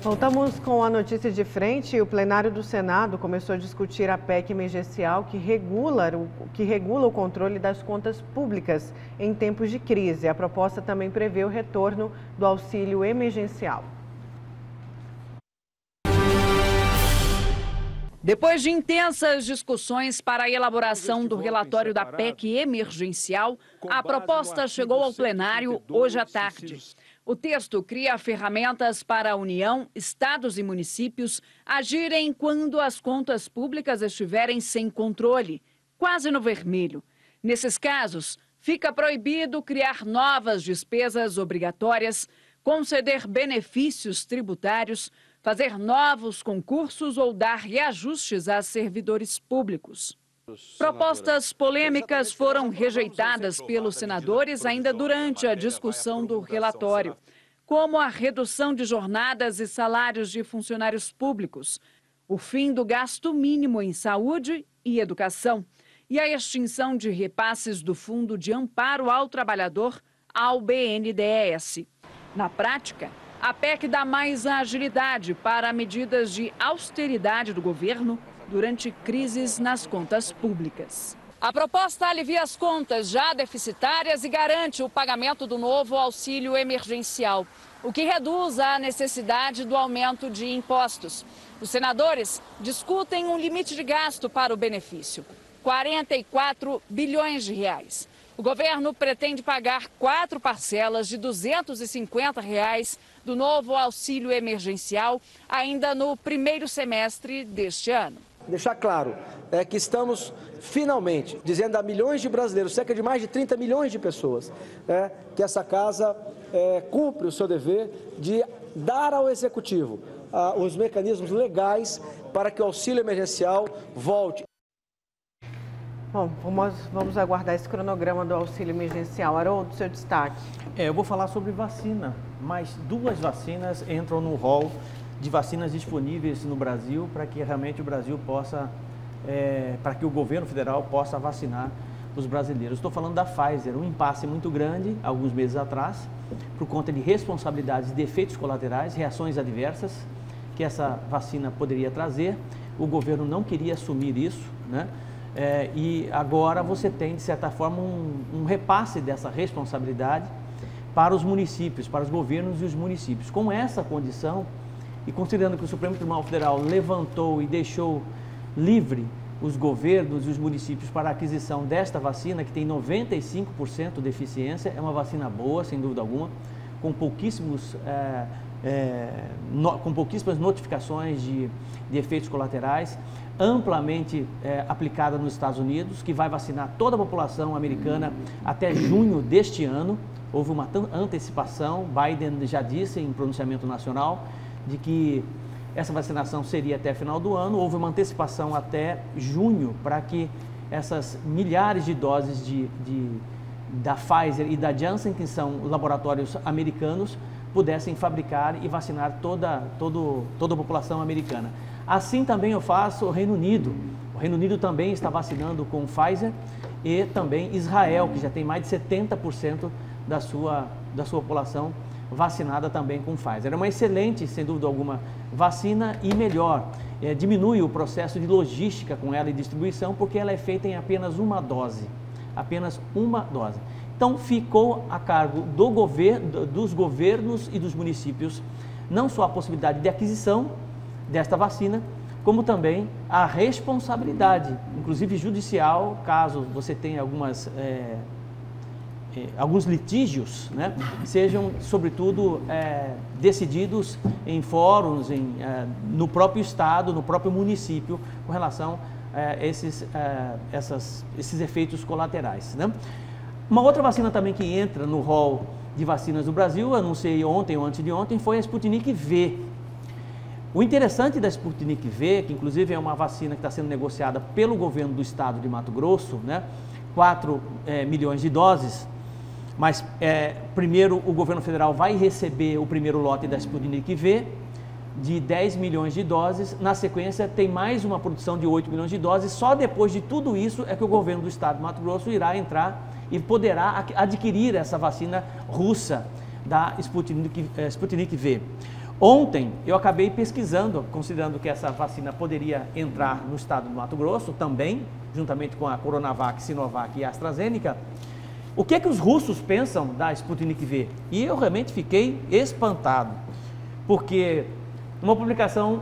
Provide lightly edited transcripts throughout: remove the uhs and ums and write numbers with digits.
Voltamos com a notícia de frente. O plenário do Senado começou a discutir a PEC emergencial que regula o controle das contas públicas em tempos de crise. A proposta também prevê o retorno do auxílio emergencial. Depois de intensas discussões para a elaboração do relatório da PEC emergencial, a proposta chegou ao plenário hoje à tarde. O texto cria ferramentas para a União, estados e municípios agirem quando as contas públicas estiverem sem controle, quase no vermelho. Nesses casos, fica proibido criar novas despesas obrigatórias, conceder benefícios tributários, fazer novos concursos ou dar reajustes a servidores públicos. Propostas polêmicas foram rejeitadas pelos senadores ainda durante a discussão do relatório, como a redução de jornadas e salários de funcionários públicos, o fim do gasto mínimo em saúde e educação e a extinção de repasses do Fundo de Amparo ao Trabalhador ao BNDES. Na prática, a PEC dá mais agilidade para medidas de austeridade do governo durante crises nas contas públicas. A proposta alivia as contas já deficitárias e garante o pagamento do novo auxílio emergencial, o que reduz a necessidade do aumento de impostos. Os senadores discutem um limite de gasto para o benefício, 44 bilhões de reais. O governo pretende pagar 4 parcelas de R$ 250 do novo auxílio emergencial ainda no primeiro semestre deste ano. Deixar claro que estamos finalmente dizendo a milhões de brasileiros, cerca de mais de 30 milhões de pessoas, que essa casa cumpre o seu dever de dar ao Executivo os mecanismos legais para que o auxílio emergencial volte. Bom, vamos aguardar esse cronograma do auxílio emergencial. Haroldo, seu destaque. Eu vou falar sobre vacina, mas 2 vacinas entram no rol de vacinas disponíveis no Brasil para que realmente o Brasil possa, para que o governo federal possa vacinar os brasileiros. Estou falando da Pfizer, um impasse muito grande, alguns meses atrás, por conta de responsabilidades de efeitos colaterais, reações adversas que essa vacina poderia trazer. O governo não queria assumir isso, né? E agora você tem, de certa forma, um repasse dessa responsabilidade para os municípios, para os governos e os municípios. Com essa condição, e considerando que o Supremo Tribunal Federal levantou e deixou livre os governos e os municípios para a aquisição desta vacina, que tem 95% de eficiência, é uma vacina boa, sem dúvida alguma, com pouquíssimas notificações de efeitos colaterais, amplamente aplicada nos Estados Unidos, que vai vacinar toda a população americana até junho deste ano. Houve uma antecipação, Biden já disse em pronunciamento nacional, de que essa vacinação seria até final do ano. Houve uma antecipação até junho para que essas milhares de doses da Pfizer e da Janssen, que são laboratórios americanos, pudessem fabricar e vacinar toda a população americana. Assim também eu faço o Reino Unido. O Reino Unido também está vacinando com Pfizer e também Israel, que já tem mais de 70% da sua população vacinada também com Pfizer. É uma excelente, sem dúvida alguma, vacina e melhor, diminui o processo de logística com ela e distribuição, porque ela é feita em apenas uma dose. Então ficou a cargo dos governos e dos municípios não só a possibilidade de aquisição desta vacina, como também a responsabilidade, inclusive judicial, caso você tenha alguns litígios, né, sejam, sobretudo, decididos em fóruns, no próprio estado, no próprio município, com relação a esses efeitos colaterais, né? Uma outra vacina também que entra no rol de vacinas do Brasil, anunciei ontem ou antes de ontem, foi a Sputnik V. O interessante da Sputnik V, que inclusive é uma vacina que está sendo negociada pelo governo do estado de Mato Grosso, né, 4 milhões de doses, mas primeiro o governo federal vai receber o primeiro lote da Sputnik V, de 10 milhões de doses, na sequência tem mais uma produção de 8 milhões de doses, só depois de tudo isso é que o governo do estado de Mato Grosso irá entrar e poderá adquirir essa vacina russa da Sputnik V. Ontem eu acabei pesquisando, considerando que essa vacina poderia entrar no estado do Mato Grosso também, juntamente com a Coronavac, Sinovac e a AstraZeneca. O que é que os russos pensam da Sputnik V? E eu realmente fiquei espantado, porque uma publicação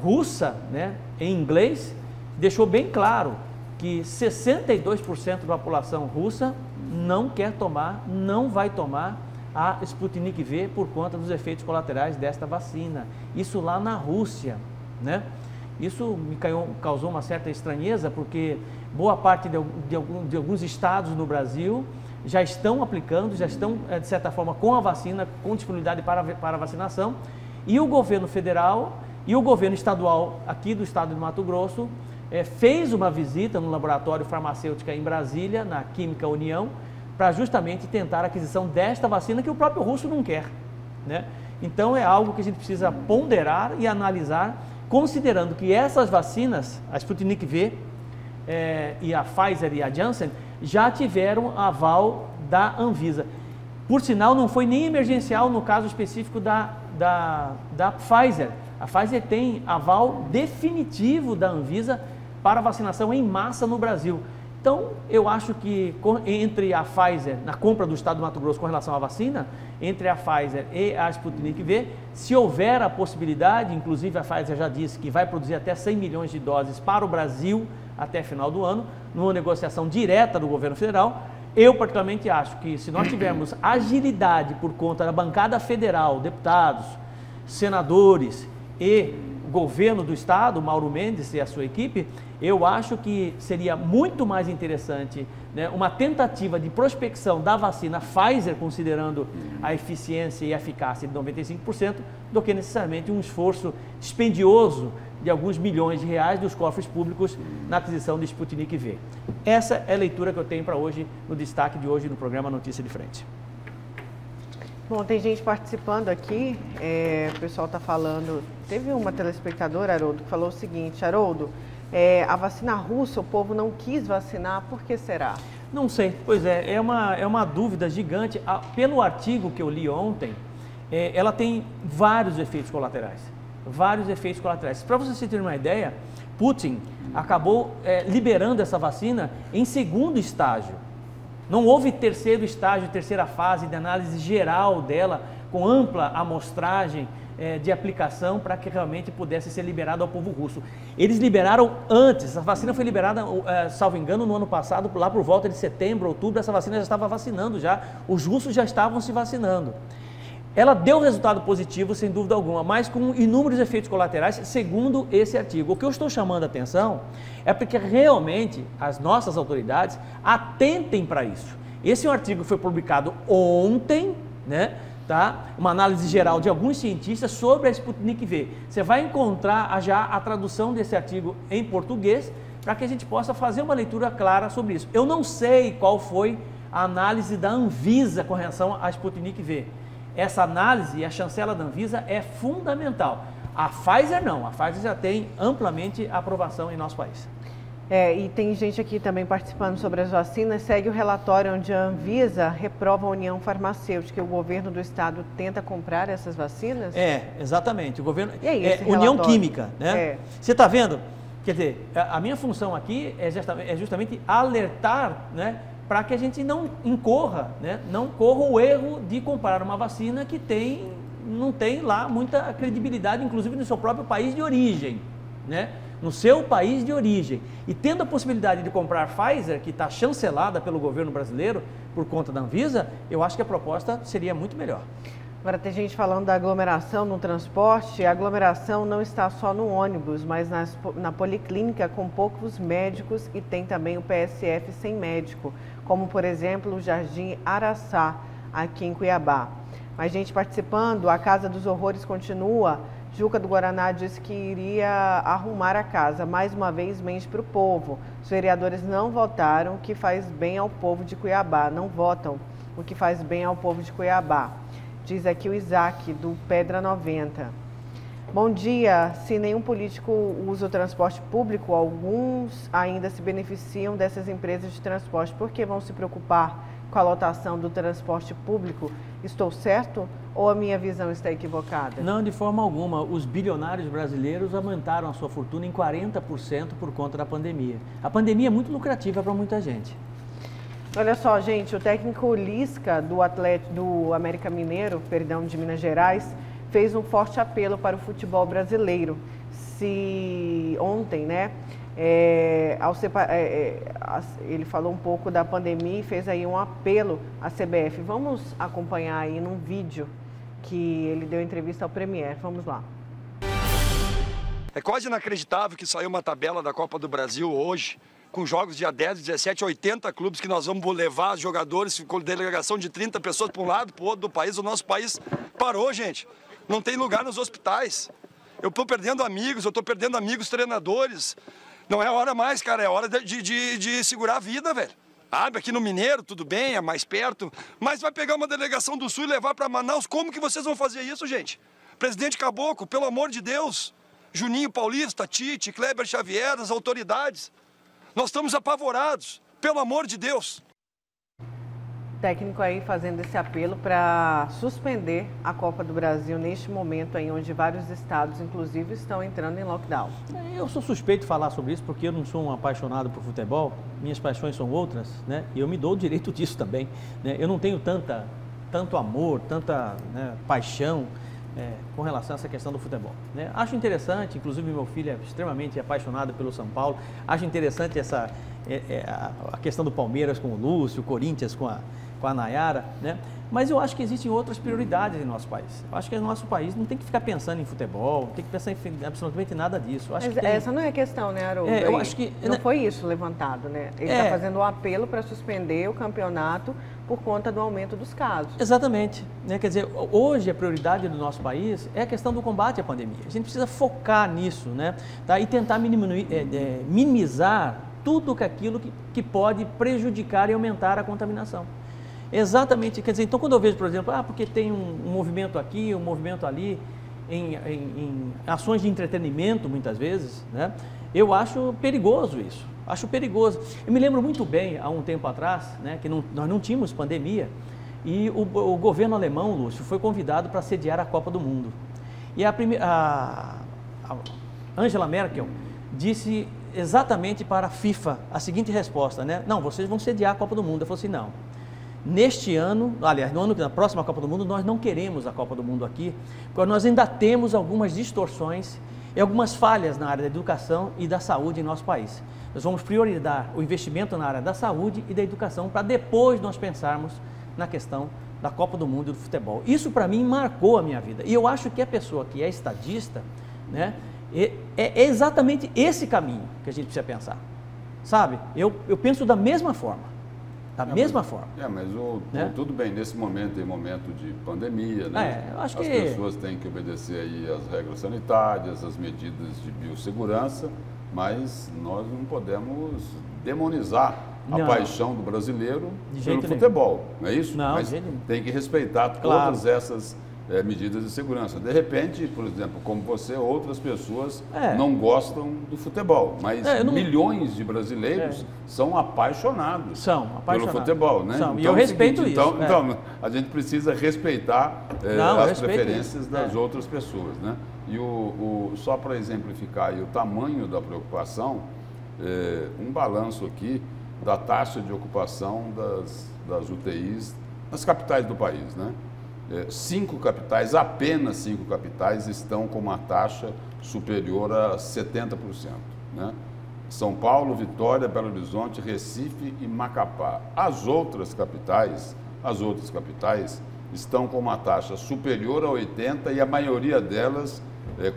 russa, né, em inglês, deixou bem claro que 62% da população russa não quer tomar, não vai tomar a Sputnik V por conta dos efeitos colaterais desta vacina. Isso lá na Rússia, né? Isso me causou uma certa estranheza, porque boa parte de alguns estados no Brasil já estão aplicando, já estão, de certa forma, com a vacina, com disponibilidade para a vacinação, e o governo federal e o governo estadual aqui do estado de Mato Grosso fez uma visita no laboratório farmacêutico em Brasília, na Química União, para justamente tentar a aquisição desta vacina que o próprio russo não quer, né? Então é algo que a gente precisa ponderar e analisar, considerando que essas vacinas, a Sputnik V e a Pfizer e a Janssen, já tiveram aval da Anvisa. Por sinal, não foi nem emergencial no caso específico da Pfizer. A Pfizer tem aval definitivo da Anvisa para vacinação em massa no Brasil. Então, eu acho que entre a Pfizer, na compra do estado do Mato Grosso com relação à vacina, entre a Pfizer e a Sputnik V, se houver a possibilidade, inclusive a Pfizer já disse que vai produzir até 100 milhões de doses para o Brasil até final do ano, numa negociação direta do governo federal. Eu, particularmente, acho que se nós tivermos agilidade por conta da bancada federal, deputados, senadores e governo do estado, Mauro Mendes e a sua equipe, eu acho que seria muito mais interessante, né, uma tentativa de prospecção da vacina Pfizer, considerando a eficiência e a eficácia de 95%, do que necessariamente um esforço dispendioso de alguns milhões de reais dos cofres públicos na aquisição de Sputnik V. Essa é a leitura que eu tenho para hoje, no destaque de hoje no programa Notícia de Frente. Bom, tem gente participando aqui, o pessoal está falando, teve uma telespectadora, Haroldo, que falou o seguinte: Haroldo, a vacina russa, o povo não quis vacinar, por que será? Não sei, pois é uma dúvida gigante. Pelo artigo que eu li ontem, ela tem vários efeitos colaterais, Para vocês terem uma ideia, Putin acabou liberando essa vacina em segundo estágio. Não houve terceiro estágio, terceira fase de análise geral dela, com ampla amostragem de aplicação para que realmente pudesse ser liberado ao povo russo. Eles liberaram antes, a vacina foi liberada, salvo engano, no ano passado, lá por volta de setembro, outubro, essa vacina já estava vacinando já, os russos já estavam se vacinando. Ela deu resultado positivo, sem dúvida alguma, mas com inúmeros efeitos colaterais, segundo esse artigo. O que eu estou chamando a atenção é porque realmente as nossas autoridades atentem para isso. Esse é um artigo que foi publicado ontem, né? Tá? Uma análise geral de alguns cientistas sobre a Sputnik V. Você vai encontrar já a tradução desse artigo em português para que a gente possa fazer uma leitura clara sobre isso. Eu não sei qual foi a análise da Anvisa com relação à Sputnik V. Essa análise e a chancela da Anvisa é fundamental. A Pfizer não, a Pfizer já tem amplamente aprovação em nosso país. E tem gente aqui também participando sobre as vacinas. Segue o relatório onde a Anvisa reprova a União Farmacêutica e o governo do estado tenta comprar essas vacinas? Exatamente. O governo União Química, né? Você está vendo? Quer dizer, a minha função aqui é justamente alertar, né, para que a gente não incorra, né, não corra o erro de comprar uma vacina que não tem lá muita credibilidade, inclusive no seu próprio país de origem, né? No seu país de origem. E tendo a possibilidade de comprar Pfizer, que está chancelada pelo governo brasileiro por conta da Anvisa, eu acho que a proposta seria muito melhor. Agora tem gente falando da aglomeração no transporte. A aglomeração não está só no ônibus, mas na policlínica com poucos médicos, e tem também o PSF sem médico, como por exemplo o Jardim Araçá, aqui em Cuiabá. Mais gente participando, a Casa dos Horrores continua. Juca do Guaraná disse que iria arrumar a casa. Mais uma vez, mente para o povo. Os vereadores não votaram o que faz bem ao povo de Cuiabá. Não votam o que faz bem ao povo de Cuiabá. Diz aqui o Isaac, do Pedra 90. Bom dia. Se nenhum político usa o transporte público, alguns ainda se beneficiam dessas empresas de transporte. Por que vão se preocupar com a lotação do transporte público. Estou certo ou a minha visão está equivocada? Não, de forma alguma. Os bilionários brasileiros aumentaram a sua fortuna em 40% por conta da pandemia. A pandemia é muito lucrativa para muita gente. Olha só, gente, o técnico Lisca do América Mineiro, de Minas Gerais, fez um forte apelo para o futebol brasileiro. Ontem, né, ele falou um pouco da pandemia e fez aí um apelo à CBF. Vamos acompanhar aí num vídeo que ele deu entrevista ao Premier. Vamos lá. É quase inacreditável que saiu uma tabela da Copa do Brasil hoje, com jogos dia 10, 17, 80 clubes que nós vamos levar jogadores, com delegação de 30 pessoas para um lado, para o outro do país. O nosso país parou, gente. Não tem lugar nos hospitais. Eu estou perdendo amigos, treinadores. Não é hora mais, cara, é hora de segurar a vida, velho. Aqui no Mineiro, tudo bem, é mais perto, mas vai pegar uma delegação do Sul e levar para Manaus. Como que vocês vão fazer isso, gente? Presidente Caboclo, pelo amor de Deus. Juninho Paulista, Tite, Kleber Xavier, as autoridades. Nós estamos apavorados, pelo amor de Deus. Técnico aí fazendo esse apelo para suspender a Copa do Brasil neste momento aí onde vários estados, inclusive, estão entrando em lockdown. Eu sou suspeito de falar sobre isso porque eu não sou um apaixonado por futebol, minhas paixões são outras, né? E eu me dou o direito disso também, né? Eu não tenho tanto amor, tanta, né, paixão com relação a essa questão do futebol, né? Acho interessante, inclusive meu filho é extremamente apaixonado pelo São Paulo, acho interessante a questão do Palmeiras com o Lúcio, o Corinthians com a Nayara, né? Mas eu acho que existem outras prioridades em nosso país. Eu acho que o nosso país não tem que ficar pensando em futebol, não tem que pensar em absolutamente nada disso. Eu acho que essa não é a questão, né, Haroldo? Eu acho que não foi isso levantado, né? Ele está fazendo um apelo para suspender o campeonato por conta do aumento dos casos. Exatamente, né? Quer dizer, hoje a prioridade do nosso país é a questão do combate à pandemia. A gente precisa focar nisso, né? Tá? E tentar minimizar tudo aquilo que pode prejudicar e aumentar a contaminação. Exatamente, quer dizer, então quando eu vejo, por exemplo, porque tem um movimento aqui, um movimento ali, em ações de entretenimento, muitas vezes, né? Eu acho perigoso isso, acho perigoso. Eu me lembro muito bem, há um tempo atrás, né, que nós não tínhamos pandemia, e o governo alemão, Lúcio, foi convidado para sediar a Copa do Mundo. E a Angela Merkel disse exatamente para a FIFA a seguinte resposta, né? Não, vocês vão sediar a Copa do Mundo. Eu falei assim, não. Neste ano, aliás, na próxima Copa do Mundo, nós não queremos a Copa do Mundo aqui, porque nós ainda temos algumas distorções e algumas falhas na área da educação e da saúde em nosso país. Nós vamos priorizar o investimento na área da saúde e da educação para depois nós pensarmos na questão da Copa do Mundo e do futebol. Isso, para mim, marcou a minha vida. E eu acho que a pessoa que é estadista, né, é exatamente esse caminho que a gente precisa pensar. Sabe? Eu penso da mesma forma. Da mesma forma. Mas né? tudo bem, nesse momento, em momento de pandemia, né? Eu acho as pessoas têm que obedecer aí as regras sanitárias, as medidas de biossegurança, mas nós não podemos demonizar a paixão do brasileiro pelo futebol, não é isso? Não, mas tem que respeitar todas essas medidas de segurança. De repente, por exemplo, como você, outras pessoas não gostam do futebol, mas milhões de brasileiros são apaixonados pelo futebol, né? Então, e eu respeito isso. Então, a gente precisa respeitar as preferências das outras pessoas, né? E só para exemplificar aí o tamanho da preocupação, um balanço aqui da taxa de ocupação das UTIs nas capitais do país, né? 5 capitais, apenas 5 capitais estão com uma taxa superior a 70%, né? São Paulo, Vitória, Belo Horizonte, Recife e Macapá. As outras capitais estão com uma taxa superior a 80% e a maioria delas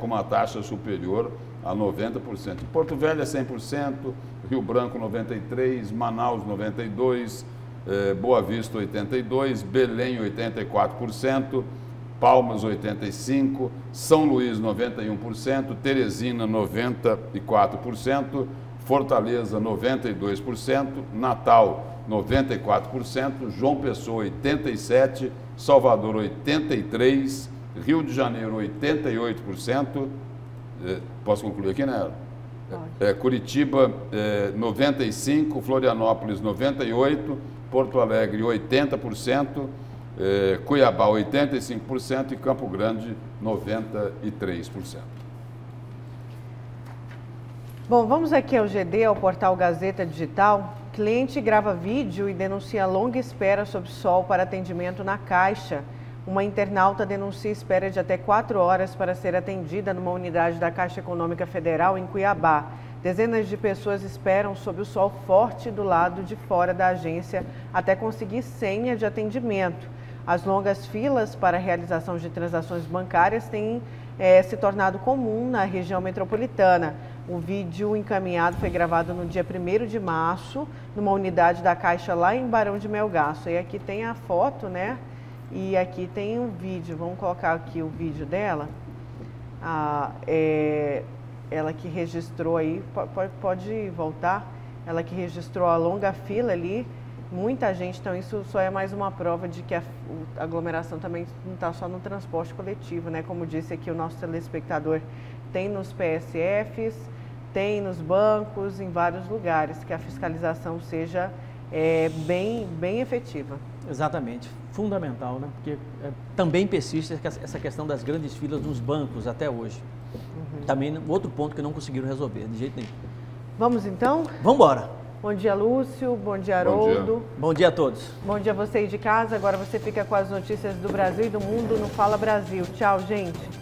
com uma taxa superior a 90%. Porto Velho é 100%, Rio Branco 93%, Manaus 92%, Boa Vista 82%, Belém 84%, Palmas 85%, São Luís 91%, Teresina 94%, Fortaleza 92%, Natal 94%, João Pessoa 87%, Salvador 83%, Rio de Janeiro 88%, posso concluir aqui, né? Curitiba 95%, Florianópolis 98%, Porto Alegre 80%, Cuiabá 85% e Campo Grande 93%. Bom, vamos aqui ao GD, ao portal Gazeta Digital. Cliente grava vídeo e denuncia longa espera sob sol para atendimento na Caixa. Uma internauta denuncia espera de até 4 horas para ser atendida numa unidade da Caixa Econômica Federal em Cuiabá. Dezenas de pessoas esperam sob o sol forte do lado de fora da agência até conseguir senha de atendimento. As longas filas para a realização de transações bancárias têm se tornado comum na região metropolitana. O vídeo encaminhado foi gravado no dia 1º de março, numa unidade da Caixa lá em Barão de Melgaço. E aqui tem a foto, né? E aqui tem um vídeo. Vamos colocar aqui o vídeo dela. Ela que registrou aí, pode voltar? Ela que registrou a longa fila ali. Muita gente, então isso só é mais uma prova de que a aglomeração também não está só no transporte coletivo, né? Como disse aqui o nosso telespectador, tem nos PSFs, tem nos bancos, em vários lugares, que a fiscalização seja bem efetiva. Exatamente, fundamental, né? Porque também persiste essa questão das grandes filas nos bancos até hoje. Também outro ponto que não conseguiram resolver, de jeito nenhum. Vamos então? Vamos embora. Bom dia, Lúcio. Bom dia, Haroldo. Bom dia a todos. Bom dia a você aí de casa. Agora você fica com as notícias do Brasil e do mundo no Fala Brasil. Tchau, gente.